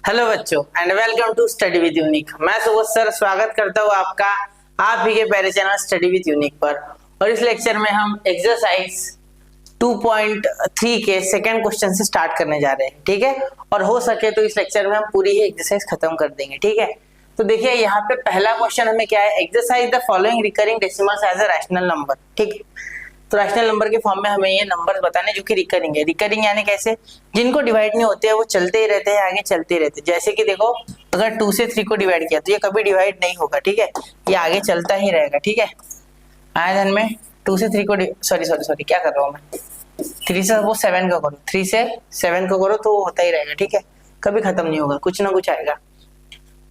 Hello बच्चों and welcome to study with Unique. मैं Subodh sir स्वागत करता हूँ आपका आप ही के प्यारे चैनल स्टडी विद यूनिक पर। और इस लेक्चर में हम एक्सरसाइज 2.3 के सेकंड क्वेश्चन से स्टार्ट करने जा रहे हैं, ठीक है। और हो सके तो इस लेक्चर में हम पूरी ही एक्सरसाइज खत्म कर देंगे, ठीक है। तो देखिए यहाँ पे पहला क्वेश्चन हमें क्या है, exercise the following recurring decimals as a rational number, ठीक है। तो रैशनल नंबर के फॉर्म में हमें ये नंबर बताने जो कि रिकरिंग है। रिकरिंग यानी कैसे, जिनको डिवाइड नहीं होते हैं वो चलते ही रहते हैं, आगे चलते ही रहते हैं। जैसे कि देखो अगर 2 से 3 को डिवाइड किया तो ये कभी डिवाइड नहीं होगा, ठीक है, ये आगे चलता ही रहेगा, ठीक है। आया ध्यान में, 2 से 3 को सॉरी क्या कर रहा हूँ मैं, 3 से वो 7 को करो, 3 से 7 को करो तो वो होता ही रहेगा, ठीक है, कभी खत्म नहीं होगा, कुछ ना कुछ आएगा।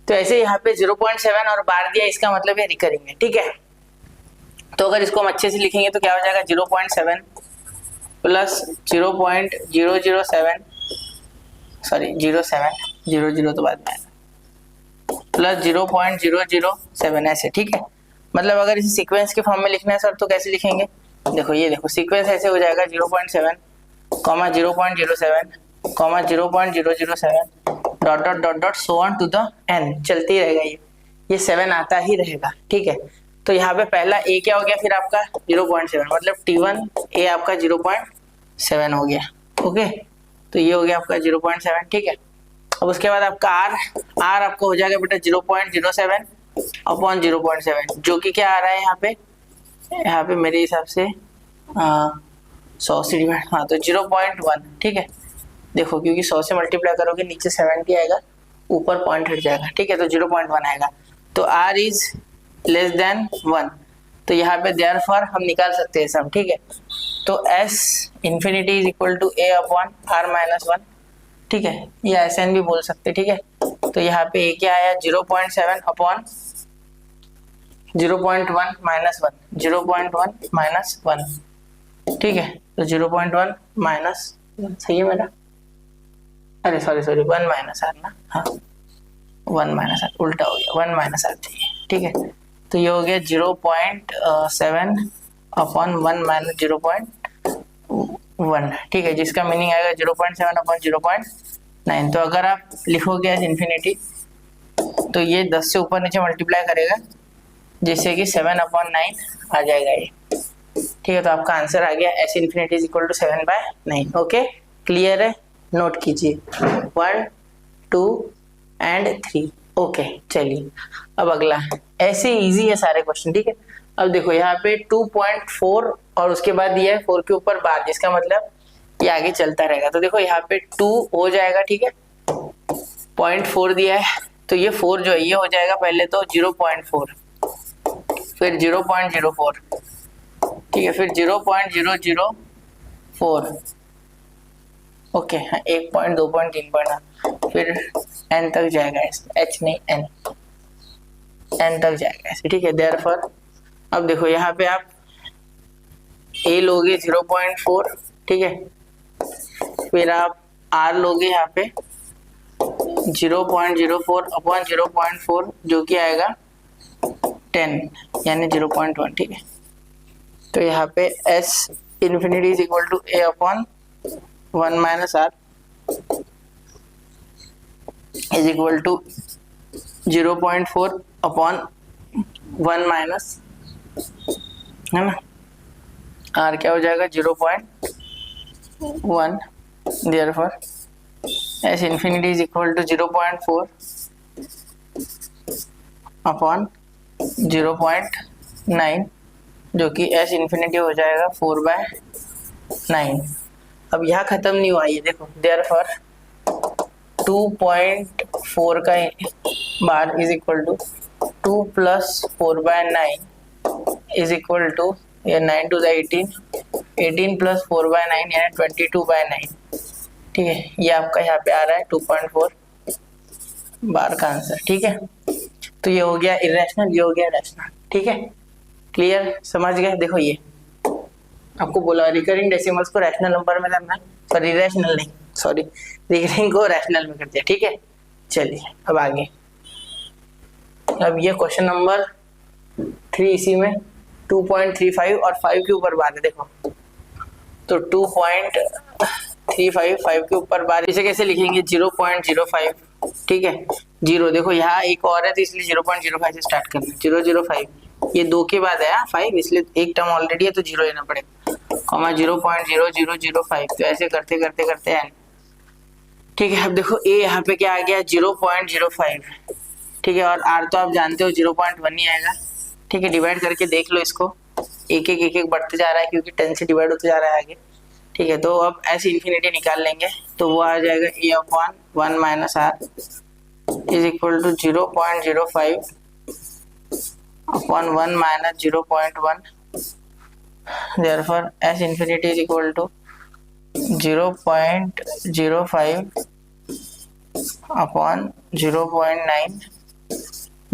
तो ऐसे यहाँ पे 0.7 और बार दिया, इसका मतलब है रिकरिंग है, ठीक है। तो अगर इसको हम अच्छे से लिखेंगे तो क्या हो जाएगा, 0.7 प्लस 0.007 सॉरी 0.0 तो बाद में आएगा, प्लस 0.007 ऐसे, ठीक है। मतलब अगर इसे सीक्वेंस के फॉर्म में लिखना है सर तो कैसे लिखेंगे, देखो ये देखो सीक्वेंस ऐसे हो जाएगा 0.7 comma 0.07 comma 0.007 dot dot dot dot so on to the end, चलती रहेगा ये 7 आता ही रहेगा, ठीक है। तो यहाँ पे पहला ए क्या हो गया फिर आपका 0.7, मतलब T1 ए आपका 0.7 हो गया, ओके। तो ये हो गया आपका 0.7, ठीक है। अब उसके बाद आपका आर आपको हो जाएगा बेटा 0.07 अपॉन 0.7, जो कि क्या आ रहा है यहाँ पे मेरे हिसाब से 100 से डिवाइड, हाँ तो 0.1, ठीक है। देखो क्योंकि 100 से मल्टीप्लाई करोगे नीचे 70 आएगा, ऊपर पॉइंट हट जाएगा, ठीक है। तो 0.1 आएगा, तो आर इज लेस देन 1, तो यहाँ पे देयरफॉर हम निकाल सकते हैं सब, ठीक है। तो S infinity is equal to A upon R minus 1, ठीक है, या SN भी बोल सकते, ठीक है। तो यहाँ पे A क्या आया 0.7 अपॉन 0.1 माइनस 1, 0.1 माइनस 1, ठीक है। तो 0.1 माइनस, सही है मेरा, अरे सॉरी 1 माइनस R ना, हाँ 1 माइनस R उल्टा हो गया, 1 माइनस R चाहिए, ठीक है। तो ये हो गया 0.7 अपॉन 1 माइनस 0.1, ठीक है, जिसका मीनिंग आएगा 0.7 अपॉन 0.9। तो अगर आप लिखोगे एज इन्फिनिटी तो ये 10 से ऊपर नीचे मल्टीप्लाई करेगा, जिससे कि 7 अपॉन 9 आ जाएगा ये, ठीक है। तो आपका आंसर आ गया s infinity is equal to 7/9, okay. Clear है, नोट कीजिए 1 2 एंड 3, ओके। चलिए अब अगला, ऐसे इजी है सारे क्वेश्चन, ठीक है। अब देखो यहाँ पे 2.4 और उसके बाद दिया है 4 के ऊपर बार, जिसका मतलब ये आगे चलता रहेगा। तो देखो यहाँ पे 2 हो जाएगा, ठीक है, 0.4 दिया है तो ये 4 जो है ये हो जाएगा पहले तो 0.4, फिर 0.04, ठीक है, फिर 0.004, ओके, हाँ 1 पॉइंट 2 पॉइंट 3 पॉइंट, फिर n तक जाएगा, h नहीं n तक जाएगा ऐसे, ठीक है। देयरफॉर अब देखो यहाँ पे आप a लोगे 0.4, ठीक है, फिर आप r लोगे यहाँ पे 0.04 अपॉन 0.4 जो कि आएगा 10 यानी 0.1, ठीक है। तो यहाँ पे s infinity is equal to a upon 1 minus r is equal to 0.4 upon 1 minus, है ना, r क्या हो जाएगा 0.1, therefore s infinity is equal to 0.4 upon 0.9 जो कि s इन्फिनिटी हो जाएगा 4/9। अब यहाँ खत्म नहीं हुआ ये देखो, देयरफॉर 2.4 का bar is equal to 2 plus 4/9 is equal to, ये 9 टू 18 प्लस 4/9 यानी 22/9, ठीक है। ये आपका यहाँ पे आ रहा है 2.4 बार का आंसर, ठीक है। तो ये हो गया इरेशनल, ये हो गया रैशनल, ठीक है। क्लियर, समझ गए। देखो ये आपको बोला रिकरिंग डेसिमल्स को रैशनल नंबर में करना है, सॉरी इरेशनल नहीं, सॉरी रिकरिंग को रैशनल में कर दिया, ठीक है। चलिए अब आगे, अब ये क्वेश्चन नंबर 3, इसी में 2.35 और 5 के ऊपर बात है, देखो तो 2.35 5 के ऊपर बार, इसे कैसे लिखेंगे 0.05 ठीक है। 0 देखो यहाँ एक और है तो इसलिए 0.05 से स्टार्ट करना, 0.05 ये 2 के बाद है 5 इसलिए एक टर्म ऑलरेडी है तो 0 लेना पड़ेगा, कॉमा 0.0005 तो ऐसे करते करते करते हैं। ठीक है, अब देखो ए यहाँ पे क्या आ गया 0.05, ठीक है, और आर तो आप जानते हो 0.1 ही आएगा। ठीक है, डिवाइड करके देख लो इसको, एक एक बढ़ते जा रहा है क्योंकि 10 से डिवाइड होते जा रहा है आगे। ठीक है, तो अब ऐसे इन्फिनिटी निकाल लेंगे तो वो आ जाएगा a upon 1 minus r is equal to 0.05 upon 1 minus 0.1, therefore s infinity is equal to 0.05 upon 0.9,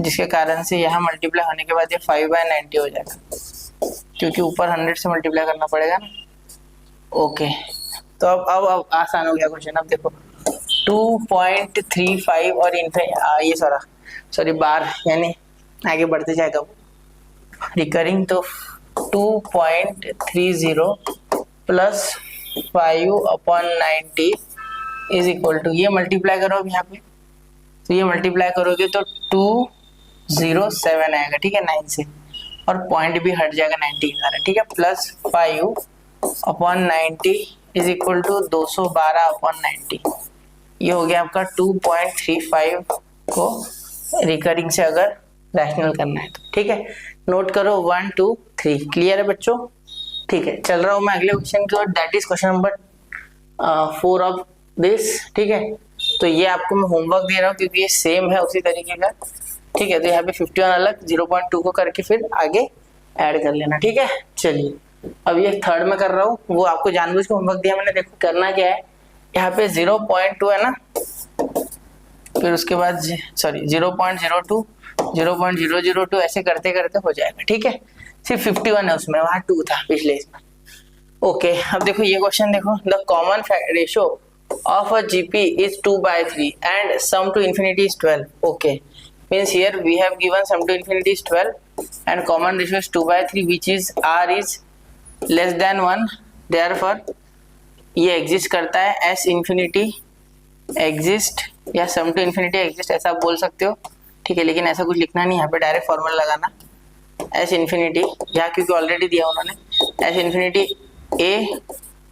जिसके कारण से यहाँ मल्टीप्लाई होने के बाद ये 5/90 हो जाएगा क्योंकि ऊपर 100 से मल्टीप्लाई करना पड़ेगा ना। ओके, तो अब आसान हो गया क्वेश्चन। अब देखो 2.35 और ये सॉरी बार यानी आगे बढ़ते जाएगा वो रिकरिंग, तो 2.30 प्लस 5/90 इज इक्वल टू, ये मल्टीप्लाई करो अब यहाँ पे, तो ये मल्टीप्लाई करोगे तो 207 आएगा। ठीक है, 9 से, और पॉइंट भी हट जाएगा 90 के कारण। ठीक है, प्लस 5/90 इज इक्वल टू 212/90, ये हो गया आपका 2.35 को रिकरिंग से अगर रैशनल करना है तो। ठीक है, नोट करो 1 2 3। क्लियर है बच्चों? ठीक है, चल रहा हूँ मैं अगले क्वेश्चन की ओर, that is question number 4 of this. ठीक है, तो ये आपको मैं होमवर्क दे रहा हूँ क्योंकि ये सेम है उसी तरीके का। ठीक है, तो यहाँ पे 51 अलग 0.2 को करके फिर आगे ऐड कर लेना। ठीक है, चलिए अब ये थर्ड में कर रहा हूँ, वो आपको जानबूझ के होमवर्क दिया मैंने। देखो करना क्या है, यहाँ पे 0.2 है ना, फिर उसके बाद सॉरी 0.02 0.002 ऐसे करते करते हो जाएगा। ठीक है, सिर्फ 51 है उसमें, वहां 2 था पिछले इसमें। ओके, अब देखो ये क्वेश्चन देखो, the common ratio of a GP is 2/3 and sum to infinity is 12। Okay, means here we have given sum to infinity is 12 and common ratio is 2/3 which is r is less than 1, therefore ये exist करता है, s infinity exist या सम to infinity exist ऐसा आप बोल सकते हो। ठीक है, लेकिन ऐसा कुछ लिखना नहीं, यहाँ पे डायरेक्ट फॉर्मूला लगाना s इंफिनिटी, यहाँ क्योंकि ऑलरेडी दिया उन्होंने, s infinity a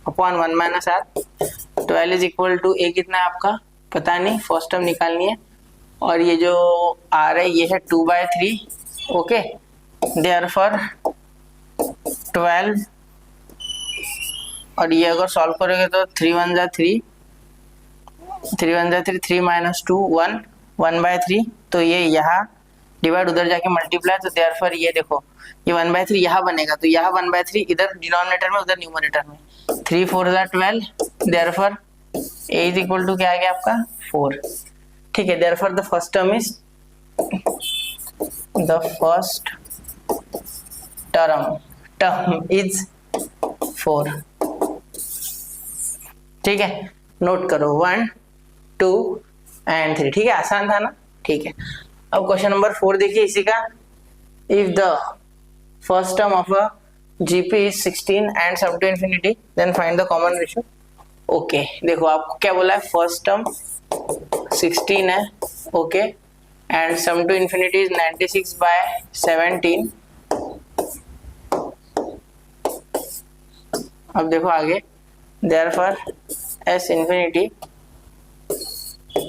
upon 1 minus r, 12 is equal to a कितना है आपका पता नहीं, फर्स्ट टर्म निकालनी है, और ये जो आर है ये है 2/3। ओके, देयरफॉर 12, और ये अगर सॉल्व करोगे तो 3 1 जा 3, 3 1 जा 3, 3 माइनस 2 1, 1/3, तो ये यहाँ डिवाइड उधर जाके मल्टीप्लाई, तो देयरफॉर ये देखो ये 1/3 यहाँ बनेगा, तो यहाँ 1/3 इधर डिनोमिनेटर में उधर न्यूमरेटर में, 3 4 जा 12, therefore a is equal to क्या आ गया आपका 4। ठीक है, therefore the first term is is 4। ठीक है, नोट करो 1 2 एंड 3। ठीक है, आसान था ना? ठीक है, अब क्वेश्चन नंबर 4 देखिए इसी का, if the first term of a GP is 16 and sum to infinity then find the common ratio. Okay, देखो आपको क्या बोला है, फर्स्ट टर्म 16 है, okay, and sum to infinity is 96/17। अब देखो आगे, therefore s infinity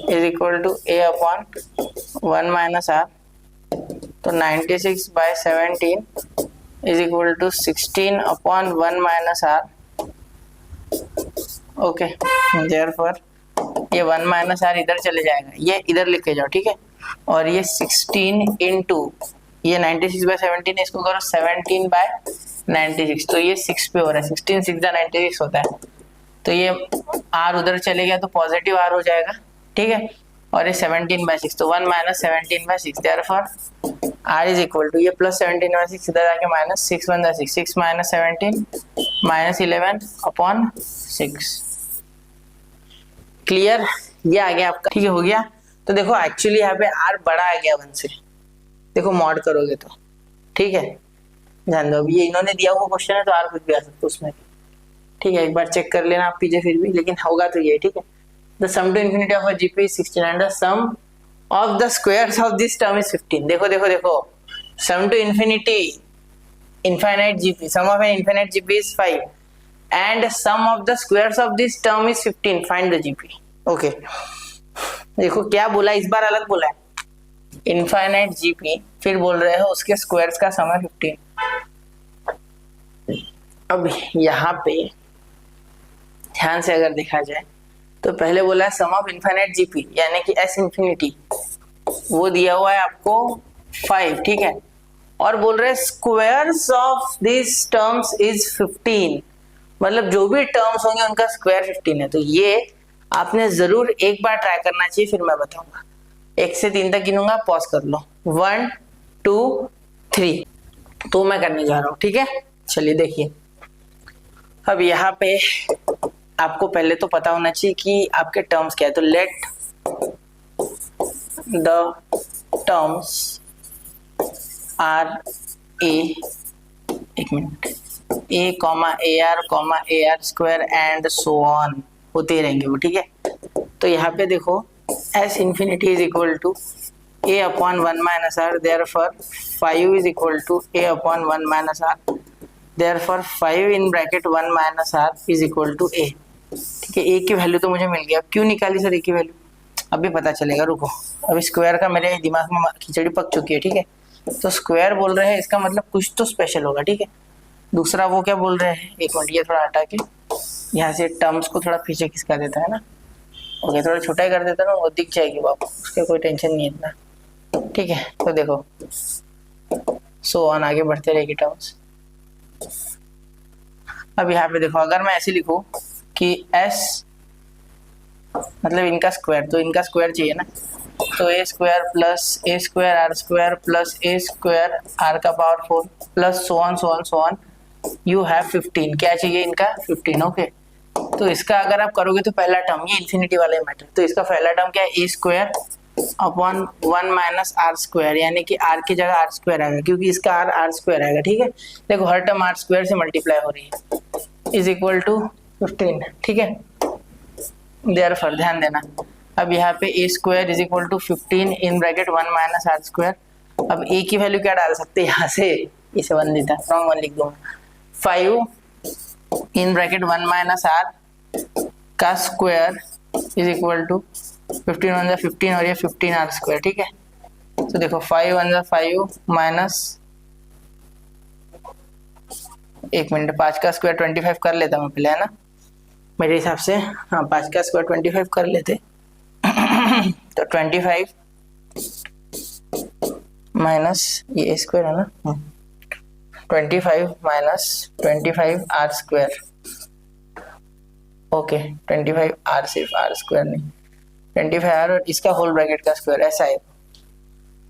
is equal to a upon 1 minus r, तो 96/17 is equal to 16 upon 1 minus r. Okay, therefore ये 1 माइनस आर इधर चले जाएगा, ये इधर लिख के जाओ। ठीक है, और ये 16 इंटू ये 96/17 है, इसको करो 17/96, तो ये 6 पे हो रहा है, 16 6 96 होता है, तो ये आर उधर चले गया तो पॉजिटिव आर हो जाएगा। ठीक है, और ये 17/6, तो 1 minus 17/6, therefore r is equal to ये प्लस 17/6 इधर आके minus 6 1 6, 6 minus 17 minus 11 upon 6। Clear, ये आ गया आपका। ठीक है, हो गया। तो देखो एक्चुअली यहाँ पे आर बड़ा आ गया 1 से, देखो मॉड करोगे तो। ठीक है, ध्यान दो, अभी ये इन्होंने दिया हुआ क्वेश्चन है तो आर कुछ भी आ सकता है उसमें। ठीक है, एक बार चेक कर लेना आप पीछे फिर भी, लेकिन होगा तो ये। ठीक है, the sum to infinity of a GP is 16 and the sum of the squares of this term is 15। देखो देखो देखो, sum to infinity infinite GP, sum of an infinite GP is 5 and sum of the squares of this term is 15, find the GP। okay, देखो क्या बोला, इस बार अलग बोला है, इनफाइनाइट जीपी, फिर बोल रहे हो उसके स्क्वायर्स का सम है 15। अब यहाँ पे ध्यान से अगर देखा जाए तो पहले बोला है सम ऑफ इनफाइनाइट जीपी यानी कि एस इंफिनिटी, वो दिया हुआ है आपको 5, ठीक है, और बोल रहे squares of this terms is 15, मतलब जो भी टर्म्स होंगे उनका स्क्वायर 15 है। तो ये आपने जरूर एक बार ट्राई करना चाहिए, फिर मैं बताऊंगा। 1 से 3 तक गिनूंगा, पॉज कर लो, 1 2 3, तो मैं करने जा रहा हूं, ठीक है। चलिए देखिए, अब यहाँ पे आपको पहले तो पता होना चाहिए कि आपके टर्म्स क्या है। तो let the terms are a, एक मिनट, a comma a r square and so on होते रहेंगे वो, ठीक है। तो यहाँ पे देखो s infinity is equal to a upon 1 minus r, therefore 5 is equal to a upon 1 minus r, therefore 5 in bracket 1 minus r is equal to a, ठीक है। ए की वैल्यू तो मुझे मिल गया, क्यों निकाली सर ए की वैल्यू, अभी पता चलेगा, रुको। अभी स्क्वायर का मेरे दिमाग में खिचड़ी पक चुकी है, ठीक है। तो स्क्वायर बोल रहे हैं, इसका मतलब कुछ तो स्पेशल होगा, ठीक है। दूसरा वो क्या बोल रहे हैं, एक मिनट, ये थोड़ा हटा के यहाँ से टर्म्स को थोड़ा पीछे खिसका देता है ना, ओके, थोड़ा छोटा ही कर देता ना, वो दिख जाएगी वापस, उसके कोई टेंशन नहीं है इतना, ठीक है। तो देखो सो ऑन आगे बढ़ते रहेगी टर्म्स। अब यहाँ पे देखो, अगर मैं ऐसे लिखूं कि एस मतलब इनका स्क्वायर, तो इनका स्क्वायर चाहिए ना, तो a square plus a square r square plus a square r का power 4 plus so on you have 15, क्या चाहिए इनका 15, ओके। तो इसका अगर आप करोगे तो पहला टर्म, ये इन्फिनिटी वाले मैटर, तो इसका पहला टर्म क्या है, a square upon 1 minus r square, यानी कि आर की जगह आर स्क्वायर आएगा, क्योंकि इसका आर स्क्वायर आएगा, ठीक है। देखो हर टर्म आर स्क्वायर से मल्टीप्लाई हो रही है, इज इक्वल टू 15, ठीक है। देयरफॉर ध्यान देना, अब यहाँ पे a square is equal to 15 in bracket 1 minus r square. अब ए की वैल्यू क्या डाल सकते हैं, यहाँ से इसे 1 देता, रॉन्ग 1 लिख दूंगा, 5 इन ब्रैकेट 1 माइनस आर का स्क्वायर इज इक्वल टू 15 1 15 और ये 15 आर स्क्वायर, ठीक है। तो देखो 5 1 5 माइनस, एक मिनट, 5 का स्क्वायर 25 कर लेता मैं पहले, है ना, मेरे हिसाब से, हाँ 5 का स्क्वायर 25 कर लेते तो 25 माइनस ये स्क्वायर है ना, 25 minus 25 r square, okay, 25 r, सिर्फ आर स्क्वायर नहीं, 25 आर और इसका होल ब्रैकेट का स्क्वायर, ऐसा है,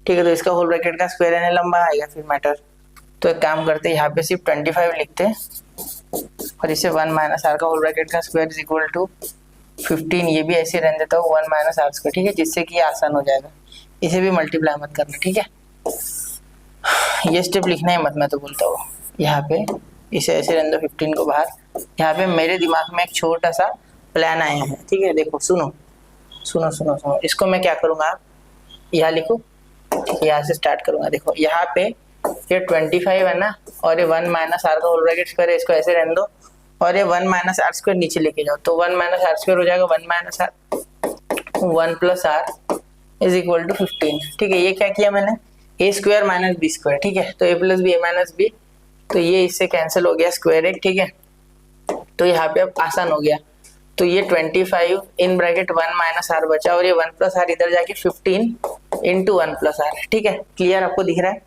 ठीक है। तो इसका होल ब्रैकेट का स्क्वायर यानी लंबा आएगा फिर मैटर। तो एक काम करते हैं, यहाँ पे सिर्फ 25 लिखते हैं और इसे 1 माइनस आर का होल ब्रैकेट का स्क्वायर इज इक्वल टू 15, ये भी ऐसे रहने देता हूँ 1 माइनस आर स्क्वायर, ठीक है, जिससे कि आसान हो जाएगा। इसे भी मल्टीप्लाई मत करना, ठीक है, ये स्टेप लिखना ही मत, मैं तो बोलता हूँ। यहाँ पे इसे ऐसे रहने दो 15 को बाहर। यहाँ पे मेरे दिमाग में एक छोटा सा प्लान आया है, ठीक है, देखो सुनो सुनो सुनो सुनो, इसको मैं क्या करूँगा, यहाँ लिखो, यहाँ से स्टार्ट करूँगा। देखो यहाँ पे ये 25 है ना, और ये 1 माइनस आर का होल ब्रैकेट स्क्वायर है, इसको ऐसे रहने दो, और ये 1 माइनस आर स्क्वायर नीचे लेके जाओ, तो 1 माइनस आर स्क्वायर हो जाएगा 1 minus r 1 plus r is equal to 15, ठीक है। ये क्या किया मैंने, a square minus b square, ठीक है, तो a plus b a minus b, तो ये इससे कैंसिल हो गया स्क्वायर एक, ठीक है। तो यहाँ पे अब आसान हो गया, तो ये 25 इन ब्रैकेट 1 माइनस आर बचा, और ये 1 प्लस आर इधर जाके 15 इंटू 1 प्लस आर, ठीक है, क्लियर, आपको दिख रहा है,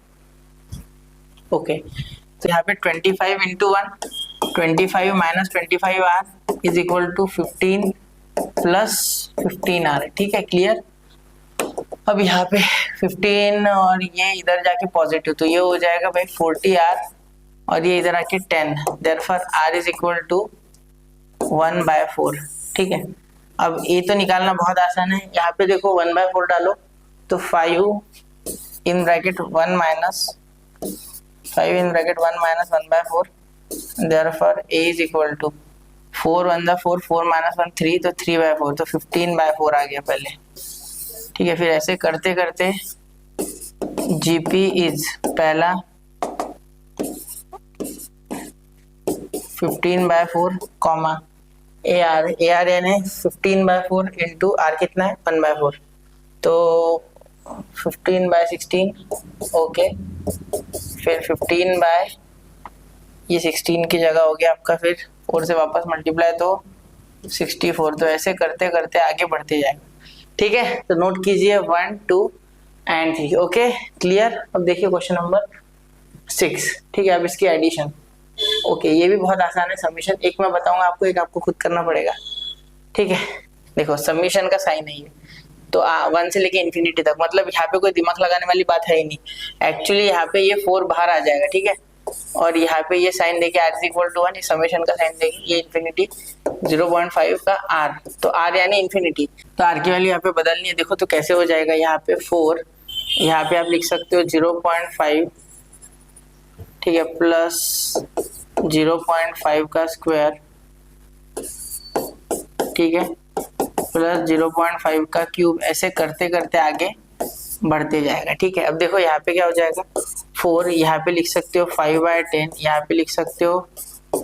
ओके। तो यहाँ पे 25 into 1, 25 minus 25 r is equal to 15 plus 15 r, ठीक है, क्लियर। अब यहाँ पे 15 और ये इधर जाके पॉजिटिव, तो ये हो जाएगा भाई 40 आर और ये इधर आके 10, therefore r is equal to 1/4, ठीक है। अब ए तो निकालना बहुत आसान है, यहाँ पे देखो 1/4 डालो तो 5 in bracket 1 minus 1/4, therefore a is equal to 4 1 दा 4, 4 माइनस 1 3, तो 3/4, तो 15/4 आ गया पहले। ठीक है, फिर ऐसे करते करते जीपी इज पहला 15/4 कॉमा AR यानी 15/4 इंटू आर कितना है 1/4, तो 15/16। ओके, फिर 16 की जगह हो गया आपका, फिर 4 से वापस मल्टीप्लाई तो 64। तो ऐसे करते करते आगे बढ़ते जाएंगे। ठीक है, तो नोट कीजिए 1 2 एंड 3। Okay, clear. अब देखिए क्वेश्चन नंबर 6। ठीक है, अब इसकी एडिशन। ओके, ये भी बहुत आसान है। समीशन एक मैं बताऊंगा आपको, एक आपको खुद करना पड़ेगा। ठीक है, देखो समीशन का साइन है ये, तो 1 से लेके इन्फिनिटी तक, मतलब यहाँ पे कोई दिमाग लगाने वाली बात है ही नहीं। एक्चुअली यहाँ पे ये 4 बाहर आ जाएगा। ठीक है, और यहाँ पे ये साइन देके r = 1, समेशन का साइन देके ये इन्फिनिटी 0.5 का r, तो r यानी इन्फिनिटी, तो r की वैल्यू यहाँ पे बदलनी है। देखो तो कैसे हो जाएगा, यहाँ पे 4, यहाँ पे आप लिख सकते हो 0.5, ठीक है, प्लस 0.5 का स्क्वायर, ठीक है, प्लस 0.5 का क्यूब। ऐसे करते करते आगे बढ़ते जाएगा। ठीक है, अब देखो यहाँ पे क्या हो जाएगा, 4 यहाँ पे लिख सकते हो 5/10, यहाँ पे लिख सकते हो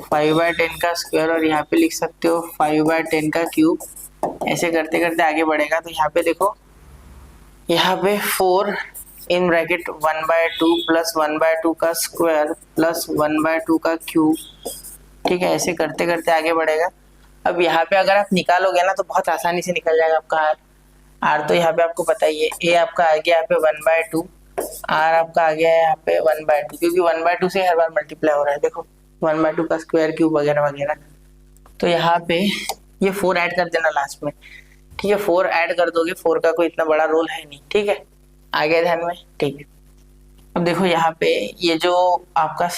5/10 का स्क्वायर, और यहाँ पे लिख सकते हो 5/10 का क्यूब। ऐसे करते करते आगे बढ़ेगा, तो यहाँ पे देखो, यहाँ पे 4 इन ब्रैकेट 1/2 प्लस 1/2 का स्क्वायर प्लस 1/2 का क्यूब। ठीक है, ऐसे करते करते आगे बढ़ेगा। अब यहाँ पे अगर आप निकालोगे ना तो बहुत आसानी से निकल जाएगा आपका आर तो यहाँ पे आपको पता ही है, ए आपका आ गया यहाँ पे 1/2, आर आपका आ गया है यहाँ पे 1/2, क्योंकि 1/2 से हर बार मल्टीप्लाई हो रहा है। देखो 1/2 का स्क्वायर क्यूब वगैरह वगैरह। तो यहाँ पे ये 4 ऐड कर देना लास्ट में। ठीक है, 4 ऐड कर दोगे, 4 का कोई इतना बड़ा रोल है नहीं। ठीक है, आ गया ध्यान में। ठीक है, अब देखो यहाँ पे ये जो आपका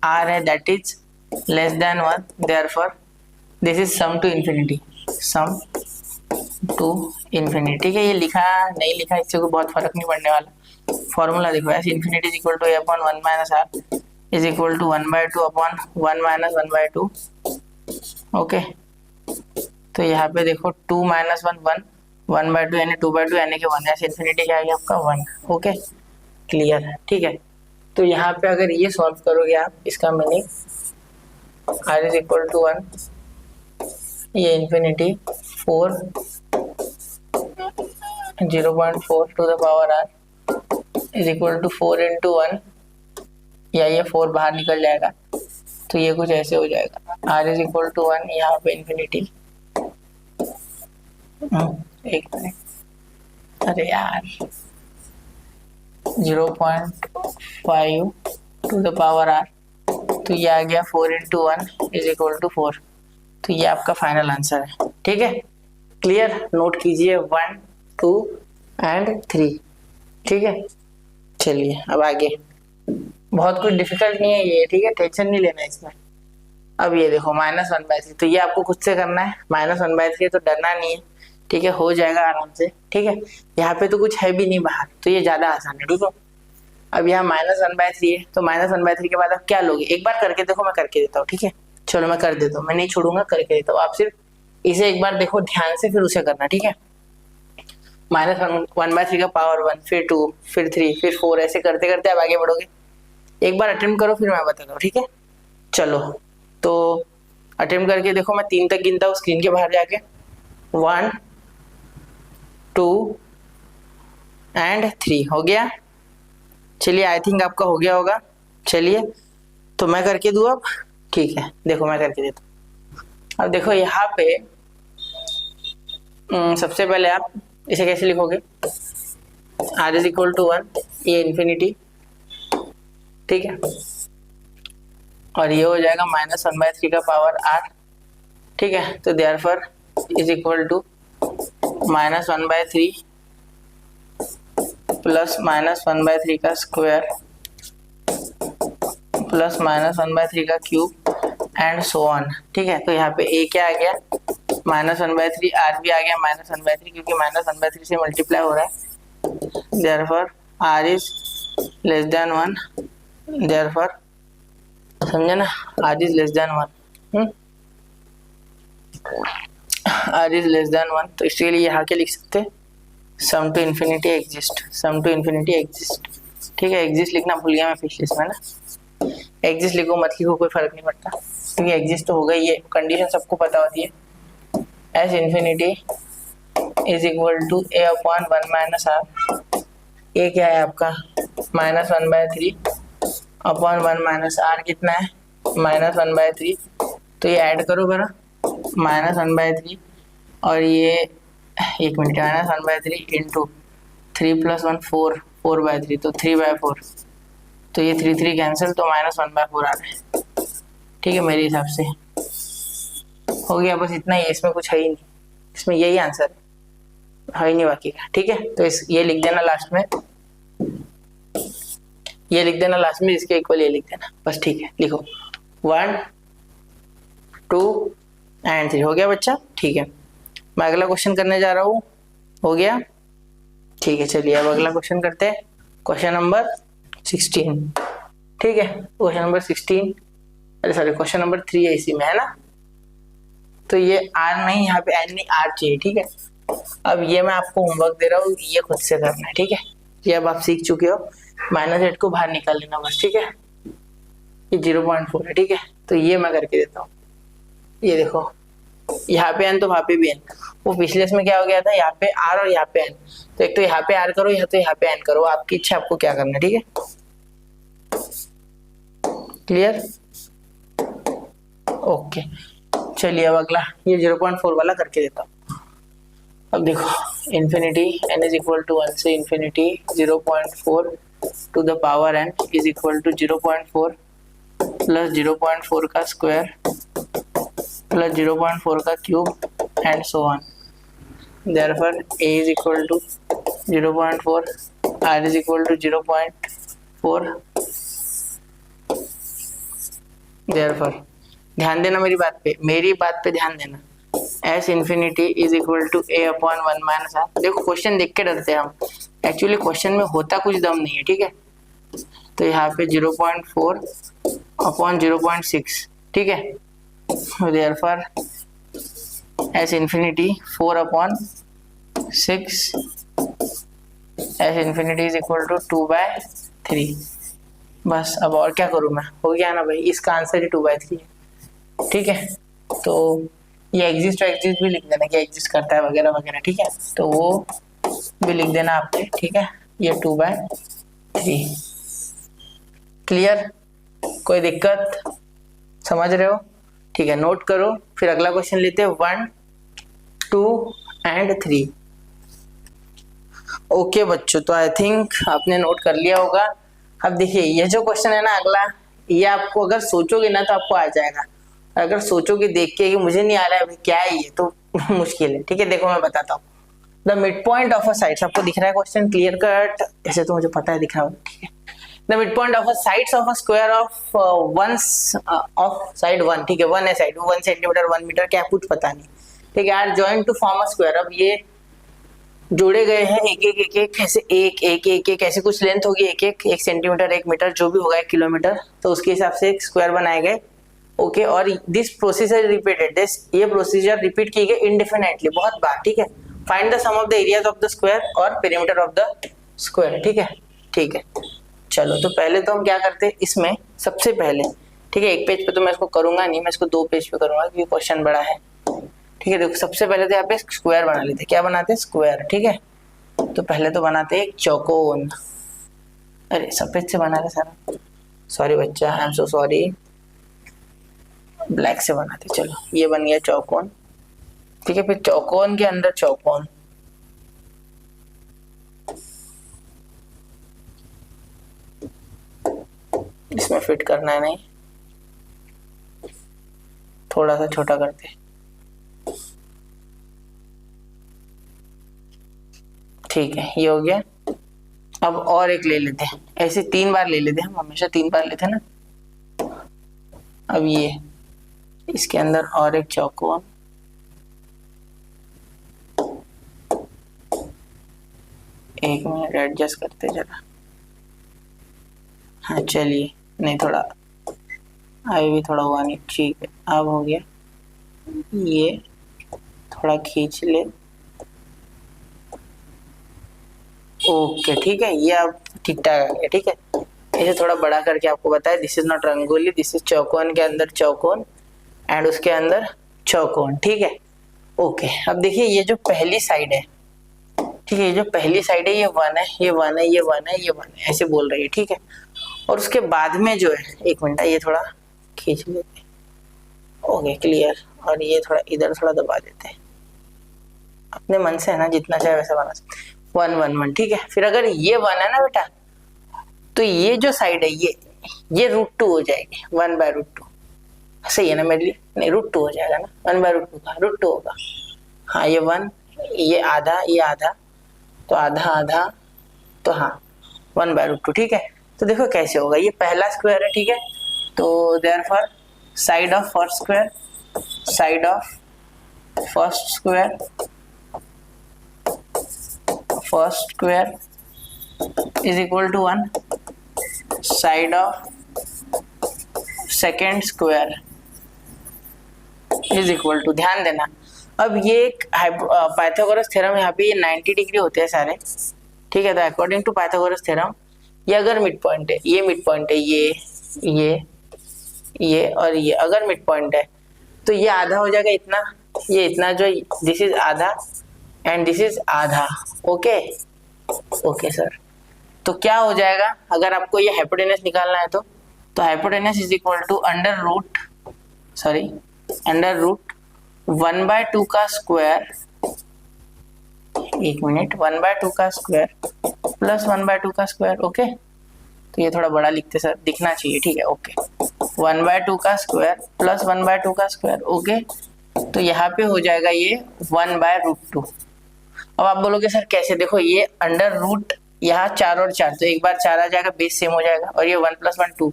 आर है that is less than 1, therefore this is sum to infinity, sum to infinity. ठीक है, ये लिखा नहीं लिखा इससे कोई बहुत फर्क नहीं पड़ने वाला। फॉर्मूला देखो, s infinity is equal to a upon 1 minus r is equal to 1/2 upon 1 minus 1/2। Okay, तो यहाँ पे देखो 2 माइनस 1 1, 1/2 यानी 2/2 यानी कि 1, ऐसे इन्फिनिटी क्या आ गया आपका 1। ओके, क्लियर है। ठीक है, तो यहाँ पे अगर ये सॉल्व करोगे आप, इसका meaning r is equal to 1, ये infinity 4 0.4 to the power r is equal to 4 into 1, या ये 4 बाहर निकल जाएगा, तो ये कुछ ऐसे हो जाएगा, आर इज इक्वल टू 1, यहाँ पे इन्फिनिटी। एक मिनट, अरे यार 0.5 टू द पावर आर, तो ये आ गया 4 इंटू 1 इज इक्वल टू 4। तो ये आपका फाइनल आंसर है। ठीक है, क्लियर। नोट कीजिए 1 2 एंड 3। ठीक है, चलिए अब आगे। बहुत कुछ डिफिकल्ट नहीं है ये। ठीक है, टेंशन नहीं लेना इसमें। अब ये देखो -1/3, तो ये आपको खुद से करना है। -1/3 तो डरना नहीं है। ठीक है, हो जाएगा आराम से। ठीक है, यहाँ पे तो कुछ है भी नहीं बाहर, तो ये ज्यादा आसान है। ठीक है, अब यहाँ -1/3 है, तो -1/3 के बाद आप क्या लोगे, एक बार करके देखो, मैं करके देता हूँ। ठीक है, चलो मैं कर देता हूँ, मैं नहीं छोड़ूंगा, करके देता हूँ। आप सिर्फ इसे एक बार देखो ध्यान से, फिर उसे करना। ठीक है, -1/3 का पावर 1, फिर 2, फिर 3, फिर 4, ऐसे करते करते आप आगे बढ़ोगे। एक बार अटेम्प्ट करो, फिर मैं बताता हूँ। ठीक है, चलो तो अटेम्प्ट करके देखो, मैं 3 तक गिनता हूँ स्क्रीन के बाहर जाके। 1 2 एंड 3 हो गया। चलिए, आई थिंक आपका हो गया होगा। चलिए तो मैं करके दूँ अब। ठीक है, देखो मैं करके देता हूँ। अब देखो यहाँ पे सबसे पहले आप इसे कैसे लिखोगे, r इज इक्वल टू 1, ये इन्फिनिटी। ठीक है, और ये हो जाएगा -1/3 का पावर r। ठीक है, तो therefore is equal to -1/3 plus -1/3 का स्क्वायर प्लस -1/3 का क्यूब एंड सो ऑन। ठीक है, तो यहाँ पे a क्या आ गया, -1/3, r भी आ गया -1/3, क्योंकि -1/3 से मल्टीप्लाई हो रहा है। Therefore r is less than 1, therefore समझे ना, r is less than 1। r is less than 1, तो इसके लिए यहाँ के लिख सकते हैं sum to infinity exist, sum to infinity exist. ठीक है, एग्जिस्ट लिखना भूल गया मैं पिछले इसमें ना, एग्जिस्ट लिखो मत लिखो कोई फर्क नहीं पड़ता, क्योंकि एग्जिस्ट तो होगा ही, ये कंडीशन सबको पता होती है। S infinity is equal to a upon 1 minus r, a क्या है आपका -1/3 अपॉन 1 माइनस आर कितना है -1/3, तो ये ऐड करो बरा -1/3 और ये एक मिनट -1/3 इंटू 3 + 1 4, 4/3 तो 3/4, तो ये 3 3 कैंसिल, तो -1/4 आ रहा है। ठीक है, मेरे हिसाब से हो गया, बस इतना ही, इसमें कुछ है ही नहीं, इसमें यही आंसर है ही नहीं बाकी का। ठीक है, तो इस ये लिख देना लास्ट में, ये लिख देना लास्ट में, इसके इक्वल ये लिख देना बस। ठीक है, लिखो 1 2 एंड 3 हो गया बच्चा। ठीक है, मैं अगला क्वेश्चन करने जा रहा हूँ, हो गया। ठीक है, चलिए अब अगला क्वेश्चन करते हैं, क्वेश्चन नंबर 16। ठीक है, क्वेश्चन नंबर 16, अरे सॉरी क्वेश्चन नंबर 3 है इसी में, है ना। तो ये आर नहीं, यहाँ पे एन नहीं, आर चाहिए। ठीक है, अब ये मैं आपको होमवर्क दे रहा हूँ, ये खुद से करना है। ठीक है, ये अब आप सीख चुके हो, -8 को बाहर निकाल लेना बस। ठीक है, ये 0.4 है। ठीक है, तो ये मैं करके देता हूँ, ये देखो यहाँ पे एन तो वहाँ पे भी एन, वो पिछले इसमें क्या हो गया था, यहाँ पे आर और यहाँ पे एन, तो एक तो यहाँ पे आर करो, या तो यहाँ पे एन करो, आपकी इच्छा आपको क्या करना है। ठीक है, क्लियर, ओके। चलिए अब अगला ये 0.4 वाला करके देता हूँ। अब देखो infinity n is equal to 1 से infinity 0.4 to the power n is equal to 0.4 plus 0.4 का स्क्वायर प्लस 0.4 का cube and so on. Therefore a is equal to 0.4, r is equal to 0.4। Therefore ध्यान देना मेरी बात पे ध्यान देना, s infinity is equal to a upon 1 minus r. देखो क्वेश्चन देख के डरते हैं हम, एक्चुअली क्वेश्चन में होता कुछ दम नहीं है। ठीक है, तो यहाँ पे 0.4 अपॉन 0.6। ठीक है, therefore s infinity 4 upon 6, s infinity is equal to 2/3। बस अब और क्या करूँ मैं, हो गया ना भाई, इसका आंसर ही 2/3 है। ठीक है, तो ये एग्जिस्ट और एग्जिस्ट भी लिख देना कि एग्जिस्ट करता है वगैरह वगैरह। ठीक है, तो वो भी लिख देना आपने। ठीक है, ये 2/3, क्लियर, कोई दिक्कत, समझ रहे हो। ठीक है, नोट करो, फिर अगला क्वेश्चन लेते हैं 1 2 एंड 3। ओके बच्चों, तो आई थिंक आपने नोट कर लिया होगा। अब देखिए ये जो क्वेश्चन है ना अगला, ये आपको अगर सोचोगे ना तो आपको आ जाएगा, अगर सोचोगे देख के कि मुझे नहीं आ रहा है अभी क्या है ये, तो मुश्किल है। ठीक है, देखो मैं बताता हूँ, the mid point of a side, आपको दिख रहा है क्वेश्चन क्लियर कट, ऐसे तो मुझे पता है दिख रहा है। ठीक है, the mid point of a sides of a square of once of side 1। ठीक है, 1 है साइड, 1 सेंटीमीटर 1 मीटर क्या कुछ पता नहीं। ठीक है, are joint to form a square, अब ये जोड़े गए हैं एक एक ऐसे एक ऐसे कुछ लेंथ होगी एक सेंटीमीटर 1 मीटर जो भी होगा 1 किलोमीटर, तो उसके हिसाब से एक स्क्वायर बनाए गए। ओके, और दिस प्रोसीजर रिपीटेड, दिस ये प्रोसीजर रिपीट की गई इंडेफिनेटली, बहुत बार। ठीक है, find the sum of the areas of the square और पेरीमीटर ऑफ द स्क्वायर। ठीक है, ठीक है, चलो तो पहले तो हम क्या करते हैं इसमें, सबसे पहले ठीक है, एक पेज पे तो मैं इसको करूंगा नहीं, मैं इसको 2 पेज पे करूंगा क्योंकि क्वेश्चन बड़ा है। ठीक है, देखो सबसे पहले तो यहाँ पे स्क्वायर बना लेते हैं, क्या बनाते हैं स्क्वायर। ठीक है, तो पहले तो बनाते हैं एक चौकोन, अरे सफेद से बना रहे सारा, सॉरी बच्चा, I am so sorry, black से बनाते। चलो ये बन गया चौकोन। ठीक है, फिर चौकोन के अंदर चौकोन, इसमें फिट करना है नहीं, थोड़ा सा छोटा करते। ठीक है, ये हो गया। अब और एक ले लेते हैं, ऐसे 3 बार ले लेते हैं, हम हमेशा 3 बार लेते हैं ना। अब ये इसके अंदर और एक चौकोन, एक मिनट एडजस्ट करते जरा, हाँ चलिए, नहीं थोड़ा अभी भी थोड़ा हुआ नहीं, ठीक है अब हो गया। ये थोड़ा खींच ले, ओके ठीक है, ये अब ठीक ठाक आ गया। ठीक है, इसे थोड़ा बड़ा करके आपको बताया, this is not rangoli, this is चौकोन के अंदर चौकोन एंड उसके अंदर चौकोन। ठीक है, ओके। अब देखिए ये जो पहली साइड है, ठीक है, ये जो पहली साइड है ये 1 है, ये 1 है, ये 1 है, ये 1 है, ऐसे बोल रही है। ठीक है, और उसके बाद में जो है, एक मिनट ये थोड़ा खींच लेते हैं, ओके क्लियर, और ये थोड़ा इधर थोड़ा दबा देते हैं, अपने मन से है ना, जितना चाहे वैसा बना सकते। 1 1 1, ठीक है। फिर अगर ये 1 है ना बेटा, तो ये जो साइड है ये √2 हो जाएगी, 1/√2। सही है ना मेरे लिए? नहीं, √2 हो जाएगा ना, 1/√2 का √2 होगा। हाँ ये 1, ये आधा, ये आधा, तो आधा आधा, तो हाँ 1/√2। ठीक है, तो देखो कैसे होगा, ये पहला स्क्वायर है। ठीक है, तो therefore side of first square, side of first square, first square is equal to 1, side of second square is equal to, ध्यान देना अब ये एक पाइथागोरस थ्योरम, यहाँ पे ये 90 डिग्री होते हैं सारे। ठीक है, तो अकॉर्डिंग टू पाइथागोरस थ्योरम ये अगर मिड पॉइंट है, ये मिड पॉइंट है, ये और ये अगर मिड पॉइंट है, तो ये आधा हो जाएगा इतना, ये इतना, जो दिस इज आधा एंड दिस इज आधा। ओके ओके सर, तो क्या हो जाएगा अगर आपको ये हाइपोटेनस निकालना है, तो hypotenuse is equal to under root 1/2 का स्क्वायर, एक मिनट, 1/2 का स्क्वायर प्लस 1/2 का स्क्वायर। ओके, तो ये थोड़ा बड़ा लिखते सर, दिखना चाहिए। ठीक है, ओके, 1/2 का स्क्वायर प्लस 1/2 का स्क्वायर। ओके, तो यहाँ पे हो जाएगा ये 1/√2। अब आप बोलोगे सर कैसे, देखो ये अंडर रूट, यहाँ 4 और 4, तो एक बार 4 आ जाएगा, बेस सेम हो जाएगा, और ये 1 + 1 2।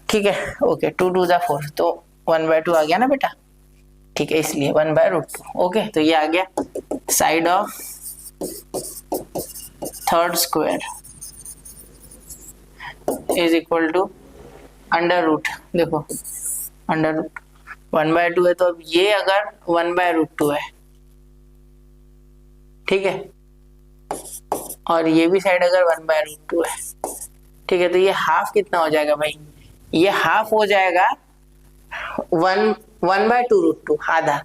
ठीक है, ओके, 2 2 = 4, तो 1/2 आ गया ना बेटा। ठीक है, इसलिए 1/√2। ओके, तो ये आ गया side of third square is equal to under root, देखो अंडर रूट 1/2 है, तो अब ये अगर 1/√2 है, ठीक है, और ये भी साइड अगर 1/√2 है, ठीक है, तो ये हाफ कितना हो जाएगा भाई, ये हाफ हो जाएगा 1/2√2, आधा।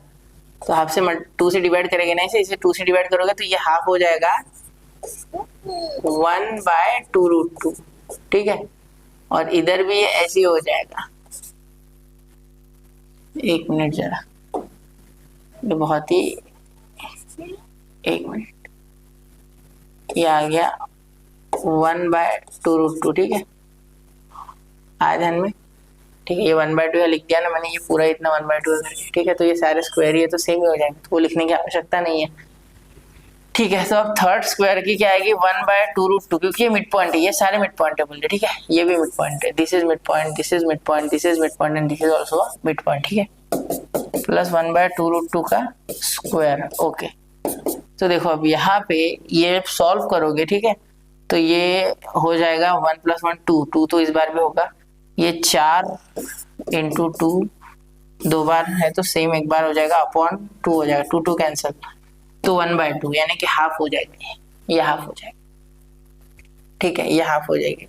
तो हाफ से 2 से डिवाइड करेंगे ना, इसे 2 से डिवाइड करोगे तो ये हाफ हो जाएगा 1/2√2। ठीक है, और इधर भी ये ऐसे ही हो जाएगा, एक मिनट जरा, ये बहुत ही, एक मिनट, ये आ गया 1/2√2। ठीक है, आया ध्यान में? ठीक है, ये 1/2 लिख दिया ना मैंने, ये पूरा इतना 1/2 करके। ठीक है, तो ये सारे स्क्वायर ही है, तो सेम ही हो जाएंगे, तो वो लिखने की आवश्यकता नहीं है। ठीक है, तो अब थर्ड स्क्वायर की क्या आएगी, 1/2√2, क्योंकि ये मिड पॉइंट है, ये सारे मिड पॉइंट है बोल। ठीक है, ये भी मिड पॉइंट है, this is mid point, this is mid point, this is mid point and this is also mid point. ठीक है, प्लस 1/2√2 का स्क्वायर। ओके, तो देखो अब यहाँ पे ये सॉल्व करोगे, ठीक है, तो ये हो जाएगा 1 + 1 2 तो इस बार भी होगा, ये 4 × 2 2 बार है, तो सेम एक बार हो जाएगा, अपॉन 2 हो जाएगा, 2 2 कैंसिल, तो 1/2 यानी कि हाफ हो जाएगी, ये हाफ हो जाएगा। ठीक है, ये हाफ हो जाएगी,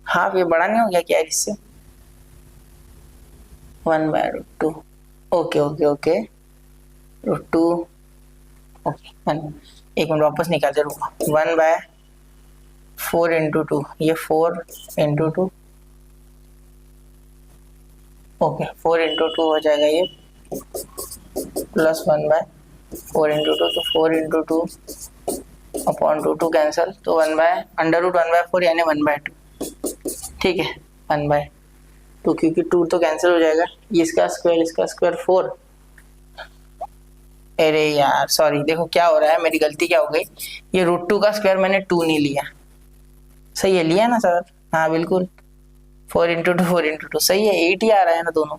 हाफ, ये बड़ा नहीं हो गया क्या इससे, 1/√2। ओके ओके ओके, √2, ओके, एक मिनट वापस निकालते, रुको, 1/4 × 2, ये 4 × 2, ओके, 4 × 2 हो जाएगा ये, प्लस 1/4 × 2, तो 4 × 2 अपॉन 2 कैंसिल, तो 1/√1/4 यानी 1/2। ठीक है, 1/2, क्योंकि 2 तो कैंसिल हो जाएगा, इसका स्क्वायर 4। अरे यार सॉरी, देखो क्या हो रहा है, मेरी गलती क्या हो गई, ये √2 का स्क्वायर मैंने 2 नहीं लिया, सही है, लिया ना सर? हाँ बिल्कुल, 4 × 2 4 × 2 सही है, 8 ही आ रहा है ना दोनों,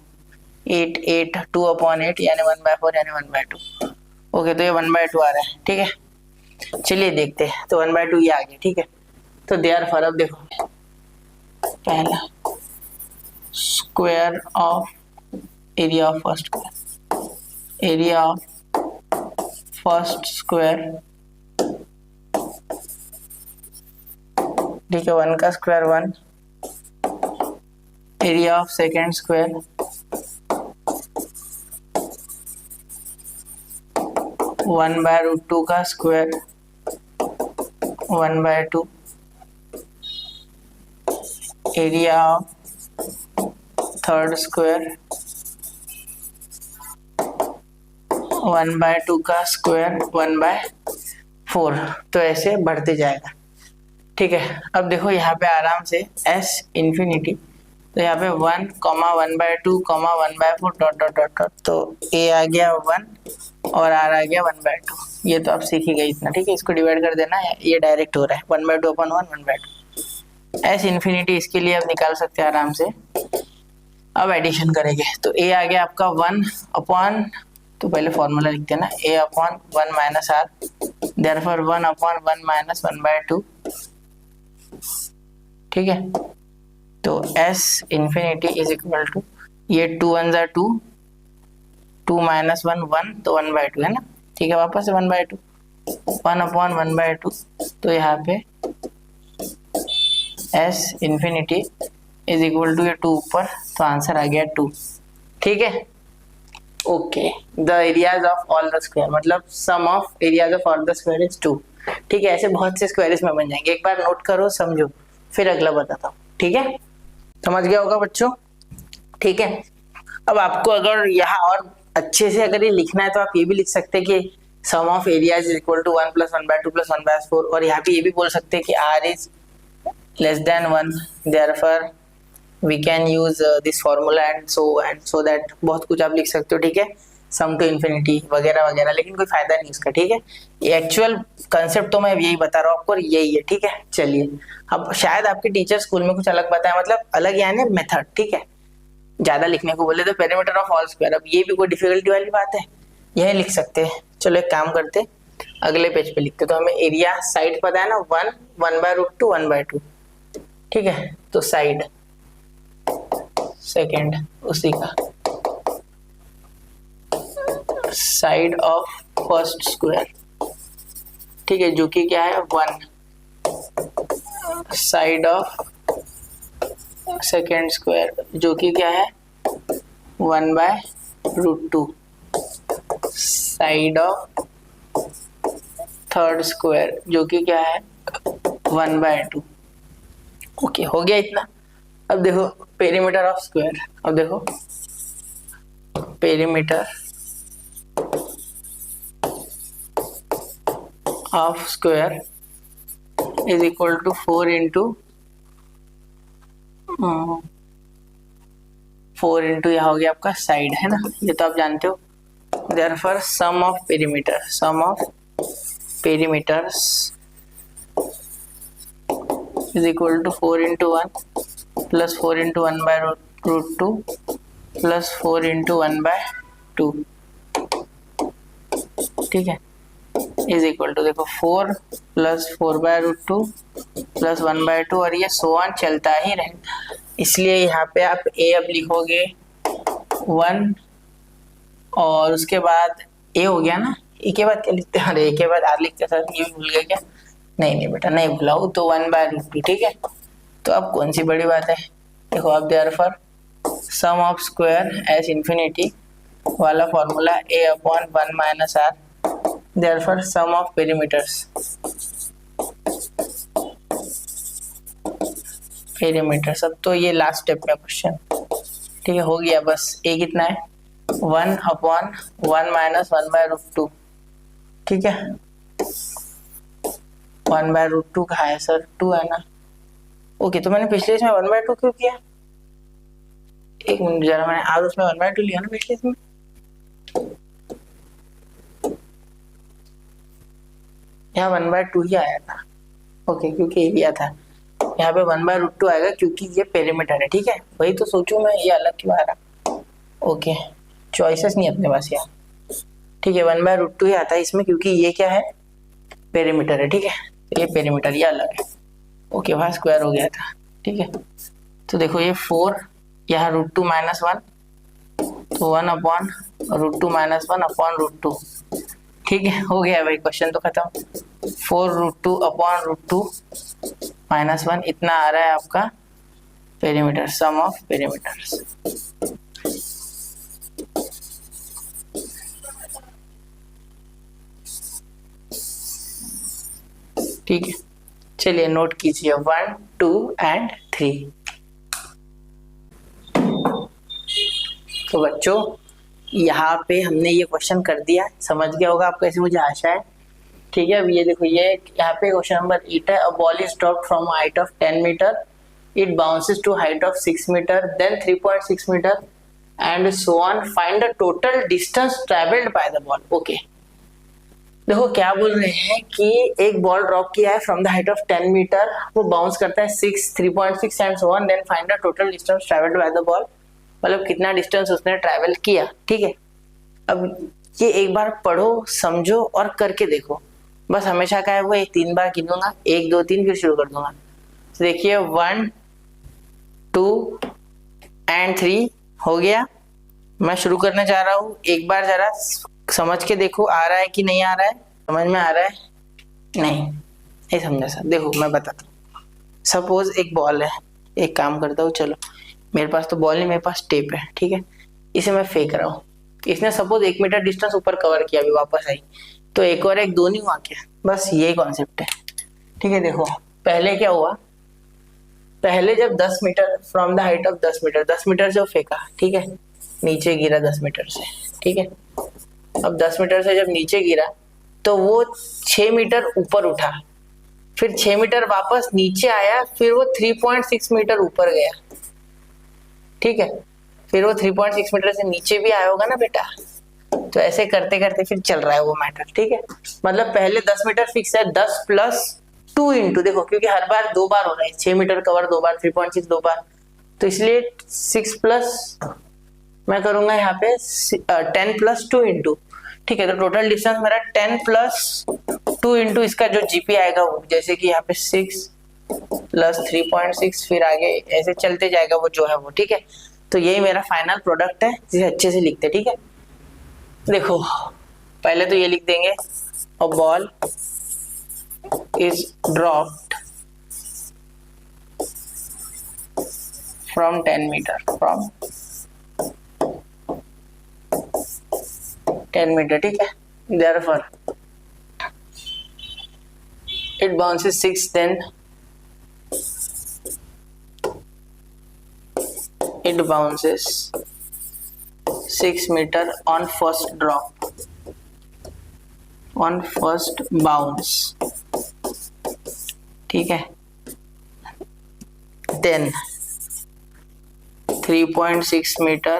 8 8 2/8 यानी 1/4 यानी 1/2। ओके, तो ये 1/2 आ रहा है। ठीक है, चलिए देखते हैं, तो 1/2 ये आ गया। ठीक है, तो देयरफॉर अब देखो, पहला square of area of first square, area of first square, ठीक है, 1 का square 1, area of second square 1/√2 का square 1/2, area of third square 1/2 का स्क्वायर 1/4। तो ऐसे बढ़ते जाएगा, ठीक है। अब देखो यहाँ पे आराम से s इंफिनिटी, तो यहाँ पे 1, 1/2, 1/4 डॉट डॉट डॉट डॉट, तो a आ गया 1 और r आ गया 1/2। ये तो आप सीख ही गए इतना, ठीक है। इसको डिवाइड कर देना है, ये डायरेक्ट हो रहा है 1/2 अपन 1 1/2। s इंफिनिटी इसके लिए आप निकाल सकते हैं आराम से। अब एडिशन करेंगे तो a आ गया आपका 1 अपॉन, तो पहले फॉर्मूला लिखते हैं ना, a upon 1 minus r, therefore 1 upon 1 minus 1/2, ठीक है। तो s infinity is equal to, ये 2 1 जा 2, 2 माइनस 1 1, तो 1/2 है ना, ठीक है। वापस से 1/2, 1 अपॉन 1/2, तो यहाँ पे s infinity is equal to, ये 2 ऊपर, तो आंसर आ गया 2, ठीक है। Okay, the areas of all the square, मतलब sum of areas of all the square is 2, ठीक है। ऐसे बहुत से स्क्वायर इसमें बन जाएंगे, एक बार नोट करो, समझो, फिर अगला बताता हूँ, ठीक है। समझ गया होगा बच्चों, ठीक है। अब आपको अगर यहाँ और अच्छे से अगर ये लिखना है तो आप ये भी लिख सकते हैं कि sum of areas is equal to 1 + 1/2 + 1/4, और यहाँ पे ये भी बोल सकते हैं कि r is less than 1, therefore we can use this formula and so that, बहुत कुछ आप लिख सकते हो, ठीक है। सम टू इन्फिनिटी वगैरह वगैरह, लेकिन कोई फायदा नहीं उसका, ठीक है। ये एक्चुअल कंसेप्ट तो मैं यही बता रहा हूँ आपको, और यही है, ठीक है। चलिए, अब शायद आपके टीचर स्कूल में कुछ अलग बताया, मतलब अलग यानी मेथड, ठीक है। ज्यादा लिखने को बोले तो पेरीमीटर ऑफ ऑल स्क्वायर, अब ये भी कोई डिफिकल्टी वाली बात है, यह लिख सकते हैं। चलो एक काम करते, अगले पेज पे लिखते, तो हमें एरिया साइड पता है ना, 1 1/√2 1/2, ठीक है। तो साइड सेकेंड उसी का, साइड ऑफ फर्स्ट स्क्वायर, ठीक है, जो कि क्या है 1, साइड ऑफ सेकेंड स्क्वायर, जो कि क्या है 1/√2, साइड ऑफ थर्ड स्क्वायर, जो कि क्या है 1/2। ओके, हो गया इतना। अब देखो पेरीमीटर ऑफ स्क्वायर, अब देखो perimeter of square is equal to 4 into यह हो गया आपका साइड, है ना, ये तो आप जानते हो। Therefore sum of perimeters is equal to 4 × 1 + 4 × 1/√2 + 4 × 1/2, ठीक है, इज इक्वल टू, देखो 4 + 4/√2 + 1/2, और ये सो ऑन चलता ही रहेगा। इसलिए यहाँ पे आप a अब लिखोगे 1, और उसके बाद a हो गया ना, e के बाद क्या लिखते हैं, अरे a के बाद r लिखते सर, ये भूल गए क्या? नहीं बेटा, नहीं भुलाओ, तो 1/√2, ठीक है। तो अब कौन सी बड़ी बात है, देखो अब therefore sum of square S infinity वाला formula a upon 1 - r, therefore sum of perimeters, अब तो ये लास्ट स्टेप में क्वेश्चन, ठीक है, हो गया बस। a कितना है 1 अपॉन 1 - 1/√2, ठीक है। 1/√2 कहाँ है सर, 2 है ना। ओके, तो मैंने पिछले इसमें 1/2 क्यों किया, एक मिनट जरा, मैंने आज उसमें 1/2 लिया ना पिछले इसमें, यहाँ 1/2 ही आया था। ओके, क्योंकि एरिया था, यहाँ पे 1/√2 आएगा क्योंकि ये पेरीमीटर है, ठीक है। वही तो सोचूं मैं, ये अलग क्यों आ रहा। ओके, चॉइसेस नहीं अपने पास यहाँ, ठीक है। 1/√2 ही आता है इसमें, क्योंकि ये क्या है पेरीमीटर है, ठीक है। तो ये पेरीमीटर, ये अलग है। ओके, वहाँ स्क्वायर हो गया था, ठीक है। तो देखो ये 4, यहाँ √2 - 1, तो 1 अपॉन √2 - 1 अपॉन √2, ठीक है, हो गया भाई, क्वेश्चन तो खत्म। 4√2 अपॉन √2 -1 इतना आ रहा है आपका पेरीमीटर, सम ऑफ पेरीमीटर्स। ठीक है, चलिए नोट कीजिए 1, 2 एंड 3। तो बच्चों यहाँ पे हमने ये क्वेश्चन कर दिया, समझ गया होगा आपको, ऐसे मुझे आशा है। ठीक है, अब ये देखो, ये यहाँ पे क्वेश्चन नंबर 8 है। A ball is dropped from height of 10 metre, it bounces to height of 6 metre, then 3.6 metre and so on, find the total distance travelled by the ball. Okay, देखो क्या बोल रहे हैं कि एक बॉल ड्रॉप किया है from the height of 10 metre, वो बाउंस करता है 6, 3.6 and so on, then find the total distance travelled by the ball, मतलब कितना डिस्टेंस उसने ट्रैवल किया। ठीक है, अब ये एक बार पढ़ो, समझो और करके देखो। बस हमेशा का है वो 3 बार गिनूंगा, 1 2 3 फिर शुरू कर दूंगा। तो देखिए 1 2 एंड 3 हो गया। मैं शुरू करने जा रहा हूँ, एक बार जरा समझ के देखो आ रहा है कि नहीं आ रहा है, समझ में आ रहा है नहीं समझा सर। देखो मैं बताता हूँ, सपोज एक बॉल है, एक काम करता हूँ, चलो मेरे पास तो बॉल नहीं, मेरे पास टेप है। ठीक है, इसे मैं फेंक रहा हूँ, इसने सपोज 1 मीटर डिस्टेंस ऊपर कवर किया, अभी वापस आई, तो एक और एक 2 नहीं हुआ क्या? बस यही कॉन्सेप्ट है। ठीक है, देखो पहले क्या हुआ, पहले जब 10 metre from the height of 10 metre, 10 metre से फेंका, ठीक है, नीचे गिरा 10 मीटर से। ठीक है, अब 10 मीटर से जब नीचे गिरा तो वो 6 मीटर ऊपर उठा, फिर 6 मीटर वापस नीचे आया, फिर वो 3.6 मीटर ऊपर गया। ठीक है, फिर वो 3.6 मीटर से नीचे भी आया होगा ना बेटा, तो ऐसे करते करते फिर चल रहा है वो मैटर। ठीक है, मतलब पहले 10 मीटर फिक्स है, 10 प्लस 2 इंटू, देखो क्योंकि हर बार 2 बार हो रहा है, 6 मीटर कवर 2 बार, 3.6 2 बार, तो इसलिए 6 प्लस मैं करूंगा यहाँ पे 10 प्लस 2 इंटू। ठीक है, तो टोटल डिस्टेंस मेरा 10 प्लस 2 इंटू इसका जो जीपी आएगा वो, जैसे कि यहाँ पे 6 प्लस 3.6, फिर आगे ऐसे चलते जाएगा वो जो है वो। ठीक है, तो यही मेरा फाइनल प्रोडक्ट है, जिसे अच्छे से लिखते। ठीक है, देखो पहले तो ये लिख देंगे, a ball is dropped from 10 metre, from 10 metre. ठीक है, therefore it bounces 6, then it bounces 6 meter on first drop, on first bounce। ठीक है, then 3.6 meter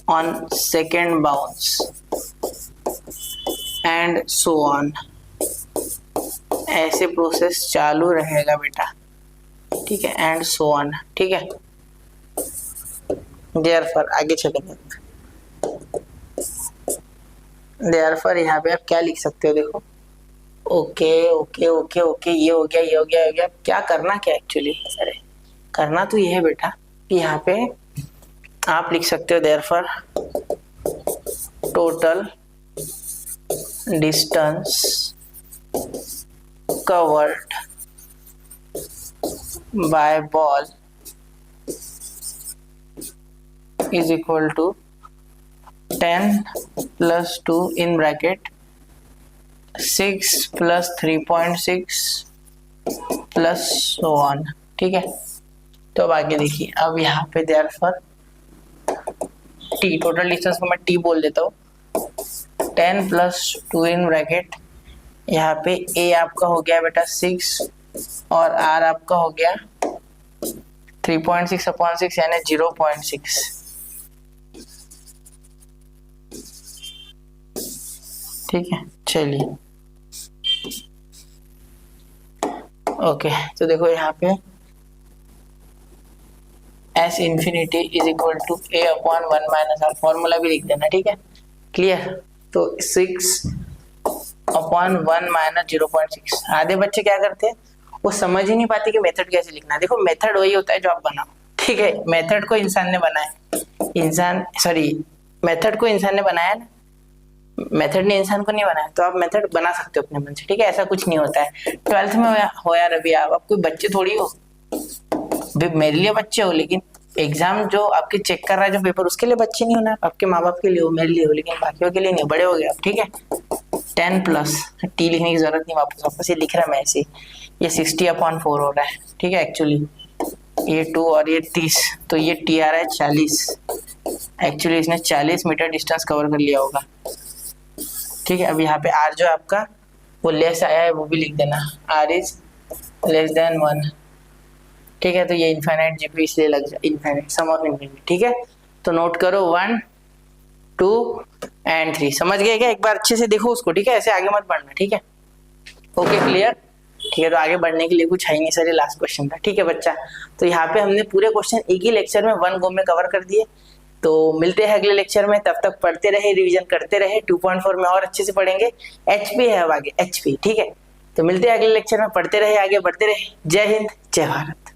on second bounce and so on, ऐसे प्रोसेस चालू रहेगा बेटा। ठीक है, एंड सो ऑन। ठीक है, देयरफॉर आगे चलेंगे, देयरफॉर यहाँ पे आप क्या लिख सकते हो, देखो ओके ओके ओके ओके, ये हो गया, ये हो गया, हो गया। क्या करना क्या एक्चुअली, अरे करना तो ये है बेटा कि यहाँ पे आप लिख सकते हो therefore total distance covered by ball is equal to 10 plus 2 in bracket 6 plus 3.6 plus so on। ठीक है, तो अब आगे देखिए, अब यहाँ पे देयरफॉर टी, टोटल डिस्टेंस को मैं टी बोल देता हूँ, 10 plus 2 in bracket, यहाँ पे ए आपका हो गया बेटा 6 और आर आपका हो गया 3.6 अपॉन 6 यानी 0.6। ठीक है, चलिए ओके, तो देखो यहाँ पे s infinity is equal to a upon 1 minus r, formula भी लिख देना। ठीक है, क्लियर। तो 6 अपॉन 1 माइनस 0.6। आधे बच्चे क्या करते हैं, वो समझ ही नहीं पाते कि मेथड कैसे लिखना है। देखो मेथड वही होता है जो आप बनाओ। ठीक है, मेथड को इंसान ने बनाया, मेथड को इंसान ने बनाया ना, मेथड ने इंसान को नहीं बनाया, तो आप मेथड बना सकते हो अपने मन से, ठीक है। ऐसा कुछ नहीं होता है। 12th में हो यार अभी आप कोई बच्चे थोड़ी हो, मेरे लिए बच्चे हो, लेकिन एग्जाम जो आपके चेक कर रहा है जो पेपर, उसके लिए बच्चे नहीं होना, आपके माँ बाप के लिए हो, मेरे लिए हो, लेकिन बाकियों के लिए नहीं। बड़े हो गए आप, ठीक है। 10 प्लस टी लिखने की जरूरत नहीं, वापस ये लिख रहा है मैं ऐसे। ये 60/4 हो रहा है, ठीक है। एक्चुअली ये 2 और ये 30, तो ये टी आ रहा है 40। एक्चुअली इसने 40 मीटर डिस्टेंस कवर कर लिया होगा, ठीक है। अब यहाँ पे आर जो आपका वो लेस आया है वो भी लिख देना, आर इज लेस देन 1, ठीक है। तो ये इनफाइनाइट जीपी इसलिए लग जाए, इनफाइनाइट सम ऑफ इनफिनिटी, ठीक है। तो नोट करो 1 2 एंड 3, समझ गए क्या? एक बार अच्छे से देखो उसको, ठीक है। ऐसे आगे मत बढ़ना, ठीक है। ओके क्लियर, ठीक है। तो आगे बढ़ने के लिए कुछ है ही नहीं सर, ये लास्ट क्वेश्चन था, ठीक है बच्चा। तो यहाँ पे हमने पूरे क्वेश्चन एक ही लेक्चर में 1 गो में कवर कर दिए। तो मिलते हैं अगले लेक्चर में, तब तक पढ़ते रहे, रिवीजन करते रहे। 2.4 में और अच्छे से पढ़ेंगे, एचपी है अब आगे, एचपी, ठीक है। तो मिलते हैं अगले लेक्चर में, पढ़ते रहे, आगे बढ़ते रहे। जय हिंद, जय भारत।